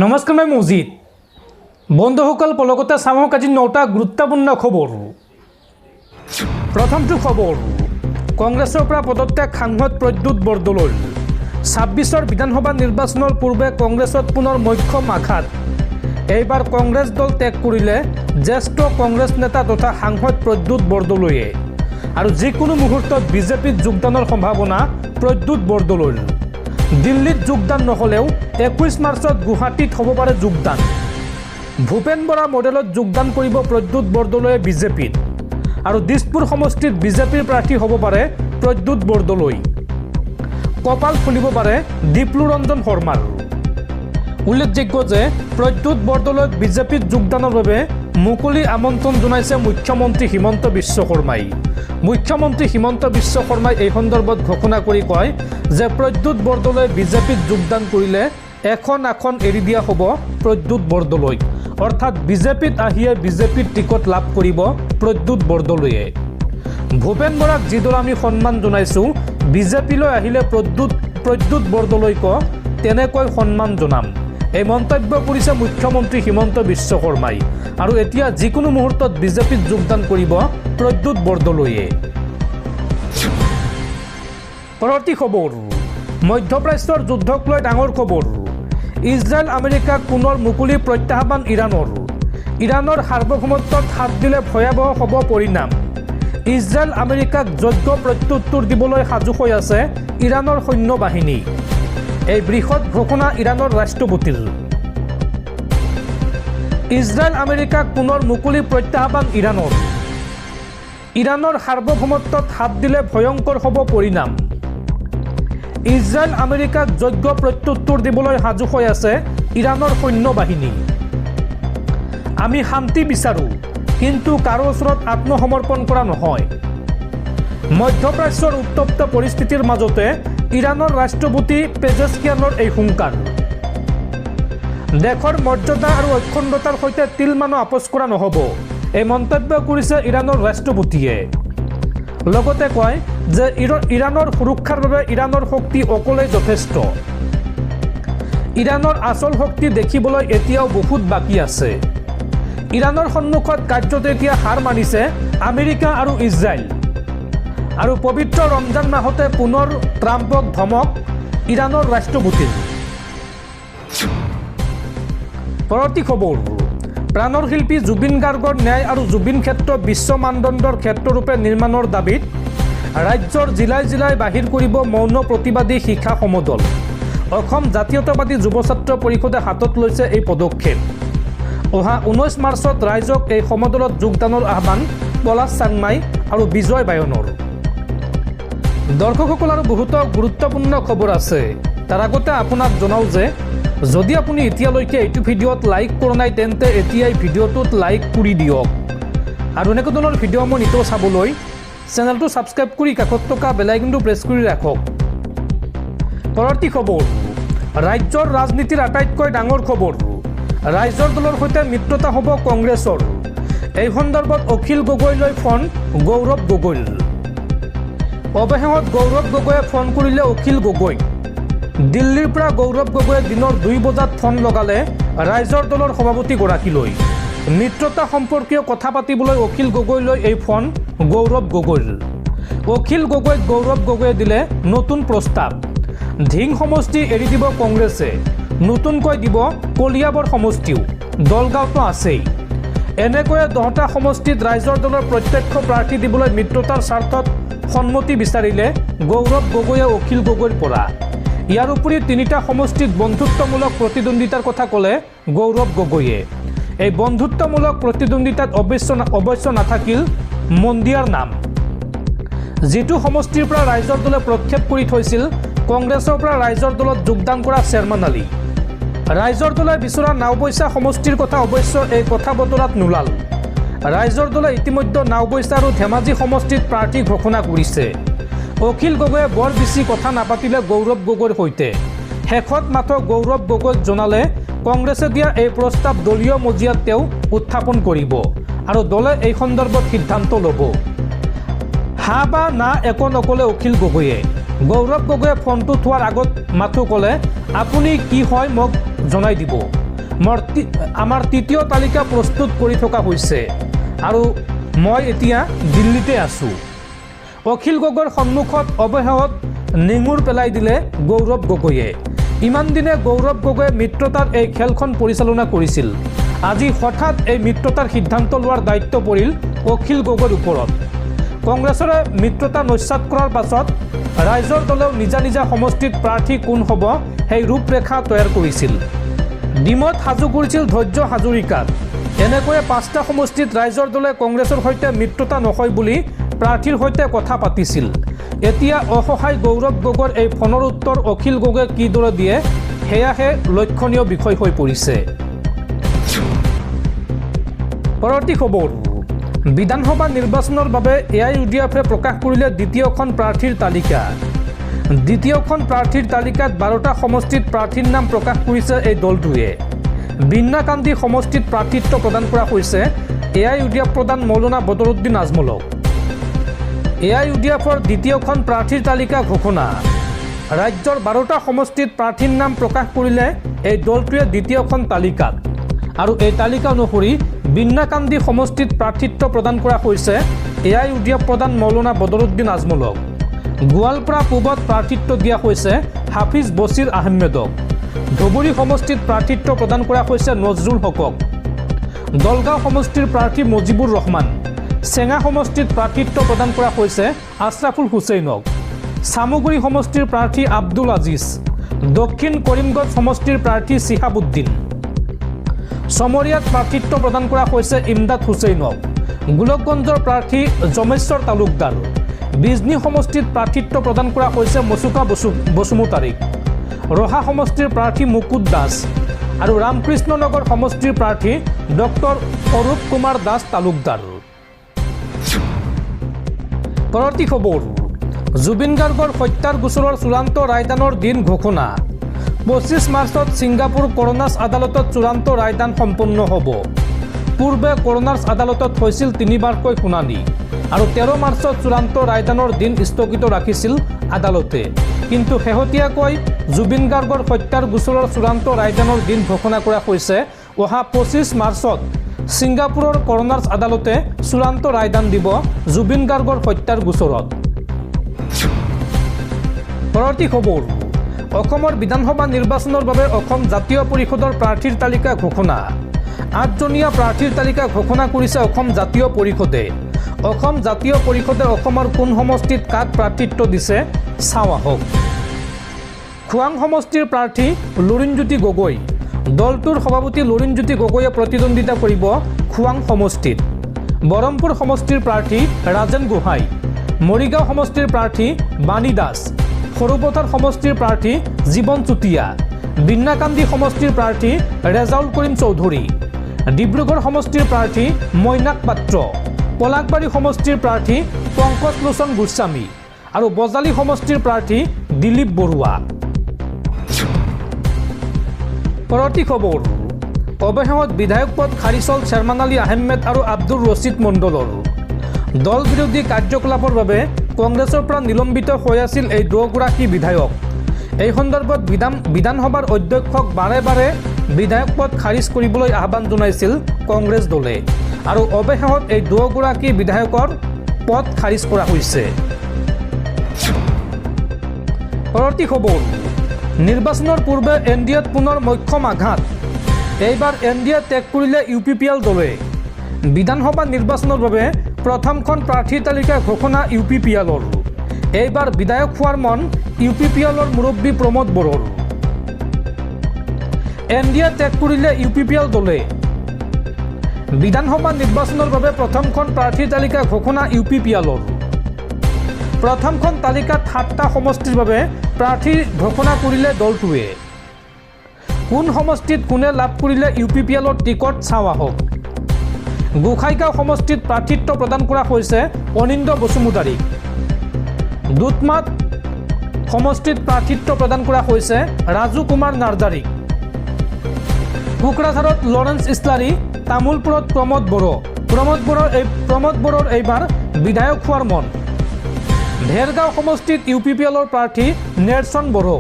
নমস্কাৰ মই মজিদ বন্ধুসকল পলকতে চাওক আজি 9টা গুৰুত্বপূৰ্ণ খবৰ। প্ৰথমটো খবৰ, কংগ্ৰেছৰ পৰা পদত্যাগ সাংসদ প্ৰদ্যুৎ বৰদলৈ। 26ৰ বিধানসভা নিৰ্বাচনৰ পূৰ্বে কংগ্ৰেছত পুনৰ মক্ষম আঘাত। এইবাৰ কংগ্ৰেছ দল ত্যাগ কৰিলে জ্যেষ্ঠ কংগ্ৰেছ নেতা তথা সাংসদ প্ৰদ্যুৎ বৰদলৈয়ে আৰু যিকোনো মুহূৰ্তত বিজেপিত যোগদানৰ সম্ভাৱনা প্ৰদ্যুৎ বৰদলৈৰ। দিল্লীত যোগদান নহ'লেও 21 মাৰ্চত গুৱাহাটীত হ'ব পাৰে যোগদান। ভূপেন বৰা মডেলত যোগদান কৰিব প্ৰদ্যুৎ বৰদলৈয়ে বিজেপিত আৰু দিছপুৰ সমষ্টিত বিজেপিৰ প্ৰাৰ্থী হ'ব পাৰে প্ৰদ্যুৎ বৰদলৈ। কপাল খুলিব পাৰে দীপলু ৰঞ্জন শৰ্মাৰ। উল্লেখযোগ্য যে প্ৰদ্যুৎ বৰদলৈক বিজেপিত যোগদানৰ বাবে মুকলি আমন্ত্ৰণ জনাইছে মুখ্যমন্ত্ৰী হিমন্ত বিশ্ব শৰ্মাই। মুখ্যমন্ত্ৰী হিমন্ত বিশ্ব শৰ্মাই এই সন্দৰ্ভত ঘোষণা কৰি কয় যে প্ৰদ্যুৎ বৰদলৈ বিজেপিত যোগদান কৰিলে এখন আসন এৰি দিয়া হ'ব প্ৰদ্যুৎ বৰদলৈক, অৰ্থাৎ বিজেপিত আহিয়ে বিজেপিৰ টিকট লাভ কৰিব প্ৰদ্যুৎ বৰদলৈয়ে। ভূপেন বৰাক যিদৰে আমি সন্মান জনাইছোঁ, বিজেপিলৈ আহিলে প্ৰদ্যুৎ বৰদলৈক তেনেকৈ সন্মান জনাম, এই মন্তব্য কৰিছে মুখ্যমন্ত্ৰী হিমন্ত বিশ্ব শৰ্মাই। আৰু এতিয়া যিকোনো মুহূৰ্তত বিজেপিত যোগদান কৰিব প্ৰদ্যুৎ বৰদলৈয়ে। পৰৱৰ্তী খবৰ, মধ্যপ্ৰাচ্যৰ যুদ্ধক লৈ ডাঙৰ খবৰ। ইজৰাইল আমেৰিকাক পুনৰ মুকলি প্ৰত্যাহ্বান ইৰাণৰ। ইৰাণৰ সাৰ্বভৌমত্বত হাত দিলে ভয়াৱহ হ'ব পৰিণাম। ইজৰাইল আমেৰিকাক যোগ্য প্ৰত্যুত্তৰ দিবলৈ সাজু হৈ আছে ইৰাণৰ সৈন্য বাহিনী। এই বৃহৎ ঘোষণা ইৰাণৰ ৰাষ্ট্ৰপতিৰ। ইজৰাইল আমেৰিকাক পুনৰ মুকলি প্ৰত্যাহ্বান ইৰাণৰ। ইৰাণৰ সাৰ্বভৌমত্বত হাত দিলে ভয়ংকৰ হ'ব পৰিণাম। ইজৰাইল আমেৰিকাক যোগ্য প্ৰত্যুত্তৰ দিবলৈ সাজু হৈ আছে ইৰাণৰ সৈন্য বাহিনী। আমি শান্তি বিচাৰোঁ, কিন্তু কাৰো ওচৰত আত্মসমৰ্পণ কৰা নহয়। মধ্যপ্ৰাচ্যৰ উত্তপ্ত পৰিস্থিতিৰ মাজতে ইৰাণৰ ৰাষ্ট্ৰপতি পেজেছকিয়ানৰ এই হুংকাৰ। দেশৰ মৰ্যাদা আৰু অখণ্ডতাৰ সৈতে তিলমানো আপোচ কৰা নহ'ব, এই মন্তব্য কৰিছে ইৰাণৰ ৰাষ্ট্ৰপতিয়ে। লগতে কয় যে ইৰাণৰ সুৰক্ষাৰ বাবে ইৰাণৰ শক্তি অকলেই যথেষ্ট। ইৰাণৰ আচল শক্তি দেখিবলৈ এতিয়াও বহুত বাকী আছে। ইৰাণৰ সন্মুখত কাৰ্যত এতিয়া হাৰ মানিছে আমেৰিকা আৰু ইজৰাইল। আৰু পবিত্ৰ ৰমজান মাহতে পুনৰ ট্ৰাম্পক ধমক ইৰাণৰ ৰাষ্ট্ৰপতিৰ। পৰৱৰ্তী খবৰ, প্ৰাণৰ শিল্পী জুবিন গাৰ্গৰ ন্যায় আৰু জুবিন ক্ষেত্ৰ বিশ্ব মানদণ্ডৰ ক্ষেত্ৰৰূপে নিৰ্মাণৰ দাবীত ৰাজ্যৰ জিলাই জিলাই বাহিৰ কৰিব মৌন প্ৰতিবাদী শিখা সমদল। অসম জাতীয়তাবাদী যুৱ ছাত্ৰ পৰিষদে হাতত লৈছে এই পদক্ষেপ। অহা 19 মাৰ্চত ৰাইজক এই সমদলত যোগদানৰ আহ্বান পলাশ চাংমাই আৰু বিজয় বায়নৰ। দৰ্শকসকল, আৰু বহুতো গুৰুত্বপূৰ্ণ খবৰ আছে। তাৰ আগতে আপোনাক জনাওঁ যে যদি আপুনি এতিয়ালৈকে এইটো ভিডিঅ'ত লাইক কৰা নাই, তেন্তে এতিয়াই ভিডিঅ'টোত লাইক কৰি দিয়ক। আৰু এনেকুৱা ধৰণৰ ভিডিঅ' মই নিতৌ চাবলৈ চেনেলটো ছাবস্ক্ৰাইব কৰি কাষত থকা বেল আইকনটো প্ৰেছ কৰি ৰাখক। পৰৱৰ্তী খবৰ, ৰাজ্যৰ ৰাজনীতিৰ আটাইতকৈ ডাঙৰ খবৰ। ৰাইজৰ দলৰ সৈতে মিত্ৰতা হ'ব কংগ্ৰেছৰ। এই সন্দৰ্ভত অখিল গগৈলৈ ফোন গৌৰৱ গগৈৰ। অৱশেষত গৌৰৱ গগৈয়ে ফোন কৰিলে অখিল গগৈক। দিল্লীৰ পৰা গৌৰৱ গগৈয়ে দিনৰ 2 বজাত ফোন লগালে ৰাইজৰ দলৰ সভাপতিগৰাকীলৈ। মিত্ৰতা সম্পৰ্কীয় কথা পাতিবলৈ অখিল গগৈলৈ এই ফোন গৌৰৱ গগৈৰ। অখিল গগৈক গৌৰৱ গগৈয়ে দিলে নতুন প্ৰস্তাৱ। ধিং সমষ্টি এৰি দিব কংগ্ৰেছে, নতুনকৈ দিব কলিয়াবৰ সমষ্টিও, দলগাঁওতো আছেই। এনেকৈয়ে 10টা সমষ্টিত ৰাইজৰ দলৰ প্ৰত্যক্ষ প্ৰাৰ্থী দিবলৈ মিত্ৰতাৰ স্বাৰ্থত সন্মতি বিচাৰিলে গৌৰৱ গগৈয়ে অখিল গগৈৰ পৰা। ইয়াৰ উপৰি 3টা সমষ্টিত বন্ধুত্বমূলক প্ৰতিদ্বন্দ্বিতাৰ কথা ক'লে গৌৰৱ গগৈয়ে। এই বন্ধুত্বমূলক প্ৰতিদ্বন্দ্বিতাত অৱশ্য নাথাকিল মন্দিয়াৰ নাম, যিটো সমষ্টিৰ পৰা ৰাইজৰ দলে প্ৰক্ষেপ কৰি থৈছিল কংগ্ৰেছৰ পৰা ৰাইজৰ দলত যোগদান কৰা চেয়াৰমেন আলী। ৰাইজৰ দলে বিচৰা নাওবৈচা সমষ্টিৰ কথা অৱশ্য এই কথা বতৰাত নোলাল। ৰাইজৰ দলে ইতিমধ্যে নাওবৈচা আৰু ধেমাজি সমষ্টিত প্ৰাৰ্থী ঘোষণা কৰিছে। অখিল গগৈয়ে বৰ বেছি কথা নাপাতিলে গৌৰৱ গগৈৰ সৈতে। শেষত মাত্ৰ গৌৰৱ গগৈক জনালে কংগ্ৰেছে দিয়া এই প্ৰস্তাৱ দলীয় মজিয়াত তেওঁ উত্থাপন কৰিব আৰু দলে এই সন্দৰ্ভত সিদ্ধান্ত ল'ব। হা বা না একো নক'লে অখিল গগৈয়ে। গৌৰৱ গগৈয়ে ফোনটো থোৱাৰ আগত মাথো ক'লে, আপুনি কি হয় মোক জনাই দিব। আমাৰ তৃতীয় তালিকা প্ৰস্তুত কৰি থকা হৈছে আৰু মই এতিয়া দিল্লীতে আছোঁ। অখিল গগৈৰ সন্মুখত অৱশেষত নেঙুৰ পেলাই দিলে গৌৰৱ গগৈয়ে। ইমান দিনে গৌৰৱ গগৈয়ে মিত্ৰতাৰ এই খেলখন পৰিচালনা কৰিছিল। আজি হঠাৎ এই মিত্ৰতাৰ সিদ্ধান্ত লোৱাৰ দায়িত্ব পৰিল অখিল গগৈৰ ওপৰত। কংগ্ৰেছৰে মিত্ৰতা নস্যাৎ কৰাৰ পাছত ৰাইজৰ দলেও নিজা নিজা সমষ্টিত প্ৰাৰ্থী কোন হ'ব সেই ৰূপৰেখা তৈয়াৰ কৰিছিল। ডিমত সাজু কৰিছিল ধৈৰ্য হাজৰিকাত। এনেকৈয়ে 5টা সমষ্টিত ৰাইজৰ দলে কংগ্ৰেছৰ সৈতে মিত্ৰতা নহয় বুলি প্ৰাৰ্থীৰ সৈতে কথা পাতিছিল। এতিয়া অসহায় গৌৰৱ গগৈৰ এই ফোনৰ উত্তৰ অখিল গগৈয়ে কিদৰে দিয়ে সেয়াহে লক্ষণীয় বিষয় হৈ পৰিছে। পৰৱৰ্তী খবৰ, বিধানসভা নিৰ্বাচনৰ বাবে AIUDFে প্ৰকাশ কৰিলে দ্বিতীয়খন প্ৰাৰ্থীৰ তালিকা। দ্বিতীয়খন প্ৰাৰ্থীৰ তালিকাত 12টা সমষ্টিত প্ৰাৰ্থীৰ নাম প্ৰকাশ কৰিছে এই দলটোৱে। বিন্নাকান্দি সমষ্টিত প্ৰাৰ্থিত্ব প্ৰদান কৰা হৈছে AIUDF প্ৰধান মৌলানা বদৰুদ্দিন আজমলক। AIUDFৰ দ্বিতীয়খন প্ৰাৰ্থীৰ তালিকা ঘোষণা। ৰাজ্যৰ 12টা সমষ্টিত প্ৰাৰ্থীৰ নাম প্ৰকাশ কৰিলে এই দলটোৱে দ্বিতীয়খন তালিকাত। আৰু এই তালিকা অনুসৰি বিন্নাকান্দি সমষ্টিত প্ৰাৰ্থিত্ব প্ৰদান কৰা হৈছে AIUDF প্ৰধান মৌলানা বদৰুদ্দিন আজমলক। গোৱালপাৰা পূবত প্ৰাৰ্থিত্ব দিয়া হৈছে হাফিজ বছিৰ আহমেদক। ধুবুৰী সমষ্টিত প্ৰাৰ্থিত্ব প্ৰদান কৰা হৈছে নজৰুল হকক। দলগাঁও সমষ্টিৰ প্ৰাৰ্থী মুজিবুৰ ৰহমান। চেঙা সমষ্টিত প্ৰাৰ্থিত্ব প্ৰদান কৰা হৈছে আছৰাফুল হুছেইনক। চামুগুৰি সমষ্টিৰ প্ৰাৰ্থী আব্দুল আজিজ। দক্ষিণ কৰিমগঞ্জ সমষ্টিৰ প্ৰাৰ্থী চিহাবুদ্দিন। চমৰীয়াত প্ৰাৰ্থিত্ব প্ৰদান কৰা হৈছে ইমদাদ হুছেইনক। গোলকগঞ্জৰ প্ৰাৰ্থী জমেশ্বৰ তালুকদাৰ। বিজনী সমষ্টিত প্ৰাৰ্থিত্ব প্ৰদান কৰা হৈছে মচুকা বসুমতাৰীক। ৰহা সমষ্টিৰ প্ৰাৰ্থী মুকুট দাস আৰু ৰামকৃষ্ণনগৰ সমষ্টিৰ প্ৰাৰ্থী ডক্টৰ অৰূপ কুমাৰ দাস তালুকদাৰ। পৰৱৰ্তী খবৰ, জুবিন গাৰ্গৰ হত্যাৰ গোচৰৰ চূড়ান্ত ৰায়দানৰ দিন ঘোষণা। 25 মাৰ্চত ছিংগাপুৰ কৰোনাছ আদালতত চূড়ান্ত ৰায়দান সম্পন্ন হ'ব। পূৰ্বে কৰোনাছ আদালতত হৈছিল 3বাৰকৈ শুনানি আৰু 13 মাৰ্চত চূড়ান্ত ৰায়দানৰ দিন স্থগিত ৰাখিছিল আদালতে। কিন্তু শেহতীয়াকৈ জুবিন গাৰ্গৰ হত্যাৰ গোচৰৰ চূড়ান্ত ৰায়দানৰ দিন ঘোষণা কৰা হৈছে অহা 25 মাৰ্চত ছিংগাপুৰৰ কৰোনাছ আদালতে চূড়ান্ত ৰায়দান দিব জুবিন গাৰ্গৰ হত্যাৰ গোচৰত। পৰৱৰ্তী খবৰ, অসমৰ বিধানসভা নিৰ্বাচনৰ বাবে অসম জাতীয় পৰিষদৰ প্ৰাৰ্থীৰ তালিকা ঘোষণা। 8জনীয়া প্ৰাৰ্থীৰ তালিকা ঘোষণা কৰিছে অসম জাতীয় পৰিষদে। অসম জাতীয় পৰিষদে অসমৰ কোন সমষ্টিত কাক প্ৰাৰ্থিত্ব দিছে চাওঁ আহক। খোৱাং সমষ্টিৰ প্ৰাৰ্থী লুৰিণজ্যোতি গগৈ। দলটোৰ সভাপতি লুৰিণজ্যোতি গগৈয়ে প্ৰতিদ্বন্দ্বিতা কৰিব খোৱাং সমষ্টিত। বৰমপুৰ সমষ্টিৰ প্ৰাৰ্থী ৰাজেন গোহাঁই। মৰিগাঁও সমষ্টিৰ প্ৰাৰ্থী বাণী দাস। সৰুপথাৰ সমষ্টিৰ প্ৰাৰ্থী জীৱন চুতীয়া। বিন্নাকান্দি সমষ্টিৰ প্ৰাৰ্থী ৰেজাউল কৰিম চৌধুৰী। ডিব্ৰুগড় সমষ্টিৰ প্ৰাৰ্থী মইনাক পাত্ৰ। পলাকবাৰী সমষ্টিৰ প্ৰাৰ্থী পংকজ লোচন গোস্বামী আৰু বজালী সমষ্টিৰ প্ৰাৰ্থী দিলীপ বৰুৱা। পৰৱৰ্তী খবৰ, অৱশেষত বিধায়ক পদ খাৰিজ হ'ল শ্বেৰমান আলী আহমেদ আৰু আব্দুৰ ৰছিদ মণ্ডলৰ। দল বিৰোধী কাৰ্যকলাপৰ বাবে কংগ্ৰেছৰ পৰা নিলম্বিত হৈ আছিল এই দুগৰাকী বিধায়ক। এই সন্দৰ্ভত বিধানসভাৰ অধ্যক্ষক বাৰে বাৰে বিধায়ক পদ খাৰিজ কৰিবলৈ আহ্বান জনাইছিল কংগ্ৰেছ দলে আৰু অৱশেষত এই দুগৰাকী বিধায়কৰ পদ খাৰিজ কৰা হৈছে। পৰৱৰ্তী খবৰ, নিৰ্বাচনৰ পূৰ্বে NDAত পুনৰ মক্ষম আঘাত। এইবাৰ NDA ত্যাগ কৰিলে UPPL দলে। বিধানসভা নিৰ্বাচনৰ বাবে প্ৰথমখন প্ৰাৰ্থীৰ তালিকা ঘোষণা UPPLৰ। এইবাৰ বিধায়ক হোৱাৰ মন UPPLৰ মুৰব্বী প্ৰমোদ বড়োৰ। NDA ত্যাগ কৰিলে UPPL দলে। বিধানসভা নিৰ্বাচনৰ বাবে প্ৰথমখন প্ৰাৰ্থীৰ তালিকা ঘোষণা UPPLৰ। প্ৰথমখন তালিকাত 7টা সমষ্টিৰ বাবে প্ৰাৰ্থী ঘোষণা কৰিলে দলটোৱে। কোন সমষ্টিত কোনে লাভ কৰিলে UPPLৰ টিকট চাওঁ আহক। গোসাইগাঁও সমষ্টিত প্ৰাৰ্থিত্ব প্ৰদান কৰা হৈছে অনিন্দ বসুমতাৰীক। দুধমাত সমষ্টিত প্ৰাৰ্থিত্ব প্ৰদান কৰা হৈছে ৰাজু কুমাৰ নাৰ্জাৰীক। কোকৰাঝাৰত লৰেন্স ইছলাৰী। তামুলপুৰত প্ৰমোদ বড়ো। প্ৰমোদ বড়োৰ এইবাৰ বিধায়ক হোৱাৰ মন। ভেৰগাঁও সমষ্টিত UPPLৰ প্ৰাৰ্থী নেৰচন বড়ো।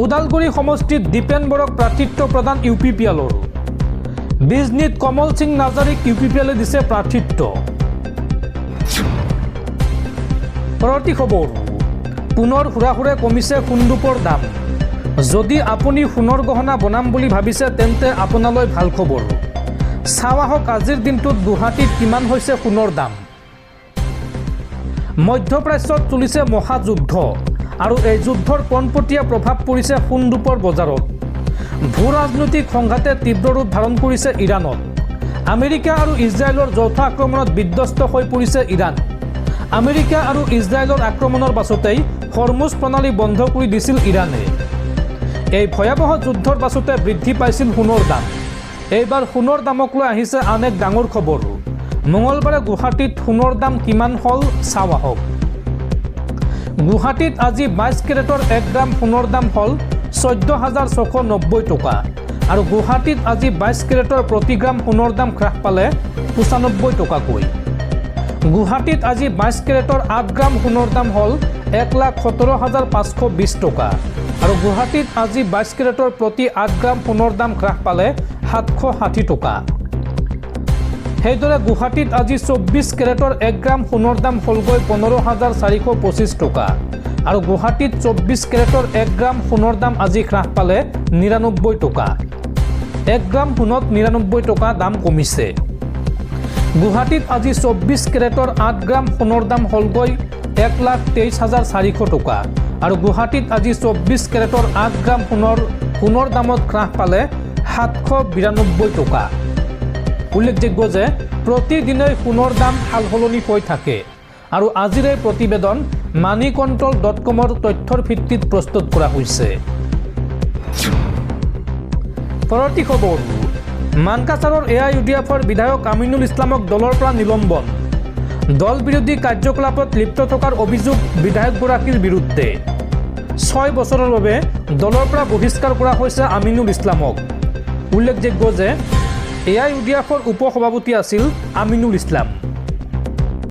ওদালগুৰি সমষ্টিত দীপেন বড়োক প্ৰাৰ্থিত্ব প্ৰদান UPPLৰ বিজনীত কমল সিং নাৰ্জাৰীক UPPLে দিছে প্ৰাৰ্থিত্ব। পৰৱৰ্তী খবৰ, পুনৰ হুৰাহুৰে কমিছে সোণৰূপৰ দাম। যদি আপুনি সোণৰ গহনা বনাম বুলি ভাবিছে তেন্তে আপোনালৈ ভাল খবৰ। চাওঁ আহক আজিৰ দিনটোত গুৱাহাটীত কিমান হৈছে সোণৰ দাম। মধ্যপ্ৰাচ্যত চলিছে মহাযুদ্ধ আৰু এই যুদ্ধৰ পোনপটীয়া প্ৰভাৱ পৰিছে সোণৰূপৰ বজাৰত। ভূ ৰাজনৈতিক সংঘাতে তীব্ৰ ৰূপ ধাৰণ কৰিছে ইৰাণত। আমেৰিকা আৰু ইজৰাইলৰ যৌথ আক্ৰমণত বিধ্বস্ত হৈ পৰিছে ইৰাণ। আমেৰিকা আৰু ইজৰাইলৰ আক্ৰমণৰ পাছতেই হৰমুজ প্ৰণালী বন্ধ কৰি দিছিল ইৰাণে। এই ভয়াৱহ যুদ্ধৰ পাছতে বৃদ্ধি পাইছিল সোণৰ দাম। এইবাৰ সোণৰ দামক লৈ আহিছে আন এক ডাঙৰ খবৰ। মঙলবাৰে গুৱাহাটীত সোণৰ দাম কিমান হ'ল চাওঁ আহক। গুৱাহাটীত আজি 22 কেৰেটৰ 1 গ্ৰাম সোণৰ দাম হ'ল 14,690 টকা আৰু গুৱাহাটীত আজি 22 কেৰেটৰ প্ৰতি গ্ৰাম সোণৰ দাম হ্ৰাস পালে 95 টকাকৈ। গুৱাহাটীত আজি 22 কেৰেটৰ 8 গ্ৰাম সোণৰ দাম হ'ল 1,17,520 টকা আৰু গুৱাহাটীত আজি 22 কেৰেটৰ প্ৰতি 8 গ্ৰাম সোণৰ দাম হ্ৰাস পালে 760 টকা। সেইদৰে গুৱাহাটীত আজি 24 কেৰেটৰ 1 গ্ৰাম সোণৰ দাম হ'লগৈ 15,425 টকা আৰু গুৱাহাটীত 24 কেৰেটৰ 1 গ্ৰাম সোণৰ দাম আজি হ্ৰাস পালে 99 টকা। 1 গ্ৰাম সোণত 99 টকা দাম কমিছে। গুৱাহাটীত আজি 24 কেৰেটৰ 8 গ্ৰাম সোণৰ দাম হ'লগৈ 1,23,400 টকা আৰু গুৱাহাটীত আজি 24 কেৰেটৰ 8 গ্ৰাম সোণৰ দামত হ্ৰাস পালে 792 টকা। উল্লেখযোগ্য যে প্ৰতিদিনেই সোণৰ দাম সাল সলনি হৈ থাকে আৰু আজিৰ এই প্ৰতিবেদন moneycontrol.com তথ্যৰ ভিত্তিত প্ৰস্তুত কৰা হৈছে। পৰৱৰ্তী খবৰ, মানকাছাৰৰ AIUDFৰ বিধায়ক আমিনুল ইছলামক দলৰ পৰা নিলম্বন। দল বিৰোধী কাৰ্যকলাপত লিপ্ত থকাৰ অভিযোগ বিধায়কগৰাকীৰ বিৰুদ্ধে। 6 বছৰৰ বাবে দলৰ পৰা বহিষ্কাৰ কৰা হৈছে আমিনুল ইছলামক। উল্লেখযোগ্য যে AIUDFৰ উপ সভাপতি আছিল আমিনুল ইছলাম।